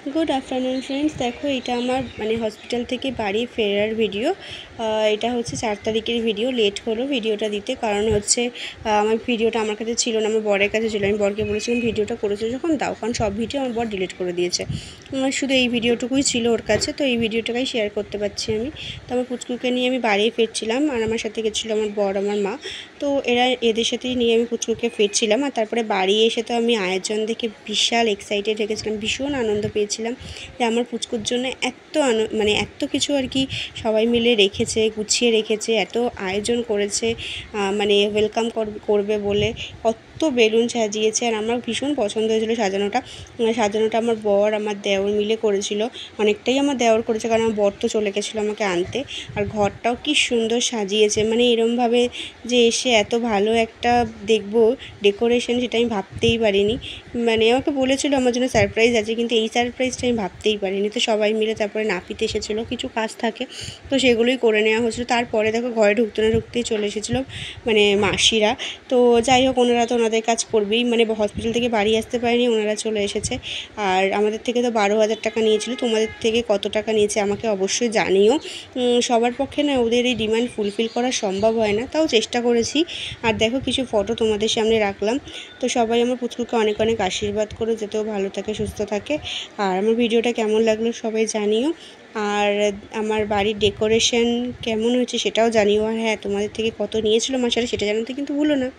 Good afternoon friends. देखो এটা আমার মানে হসপিটাল থেকে বাড়ি ফেরার ভিডিও। এটা হচ্ছে 4 তারিখের ভিডিও। লেট হলো ভিডিওটা দিতে, কারণ হচ্ছে আমার ভিডিওটা আমার কাছে ছিল না, আমার বরের কাছে ছিল। আমি বরকে বলেছিলাম ভিডিওটা করেছো যখন দাও, কারণ সব ভিডিও আমার বর ডিলিট করে দিয়েছে। শুধু এই ভিডিওটুকুই ছিল ওর কাছে, তো এই ভিডিওটাকেই শেয়ার করতে পারছি আমি। তো আমার পুচকুকে নিয়ে আমি বাড়ি ফিরছিলাম, আর আমার সাথে গেছিলো আমার বর, আমার মা। তো এদের সাথেই নিয়ে আমি পুচকুকে ফিরছিলাম। আর তারপরে বাড়ি এসে তো আমি আয়োজন দেখে বিশাল এক্সাইটেড হয়ে গেছিলাম, ভীষণ আনন্দ পেয়েছিলাম যে আমার পুচকুর জন্য এত মানে এত কিছু আর কি সবাই মিলে রেখেছে, গুছিয়ে রেখেছে, এত আয়োজন করেছে, মানে ওয়েলকাম করবে বলে কত বেলুন সাজিয়েছে। আর আমার ভীষণ পছন্দ হয়েছিল সাজানোটা আমার বর আমার দেওর মিলে করেছিল। অনেকটাই আমার দেওর করেছে, কারণ আমার বর তো চলে গেছিলো আমাকে আনতে। আর ঘরটাও কি সুন্দর সাজিয়েছে, মানে এরমভাবে যে এসে এত ভালো একটা দেখবো ডেকোরেশন, সেটা আমি ভাবতেই পারিনি। মানে আমাকে বলেছিল আমার জন্য সারপ্রাইজ আছে, কিন্তু এই সারপ্রাইজটা আমি ভাবতেই পারিনি। তো সবাই মিলে তারপরে নাপিত এসেছিলো, কিছু কাজ থাকে তো সেগুলোই করে নেওয়া হয়েছিলো। তারপরে দেখো ঘরে ঢুকতে না ঢুকতেই চলে এসেছিলো মানে মাসিরা। তো যাই হোক, ওনারা তো ওনাদের কাজ করবেই, মানে হসপিটাল থেকে বাড়ি আসতে পারেনি, ওনারা চলে এসেছে। আর আমাদের থেকে তো 12,000 টাকা নিয়েছিল, তোমাদের থেকে কত টাকা নিয়েছে আমাকে অবশ্যই জানিও। সবার পক্ষে না ওদের এই ডিমান্ড ফুলফিল করা সম্ভব হয় না, তাও চেষ্টা করেছি। আর দেখো কিছু ফটো তোমাদের সামনে রাখলাম। তো সবাই আমার পুচকুকে অনেক অনেক আশীর্বাদ করে যেতেও ভালো থাকে, সুস্থ থাকে। আর আমার ভিডিওটা কেমন লাগলো সবাই জানিও। আর আমার বাড়ির ডেকোরেশন কেমন হয়েছে সেটাও জানিও। আর হ্যাঁ, তোমাদের থেকে কত নিয়েছিল মাসারা সেটা জানাতে কিন্তু ভুলো না।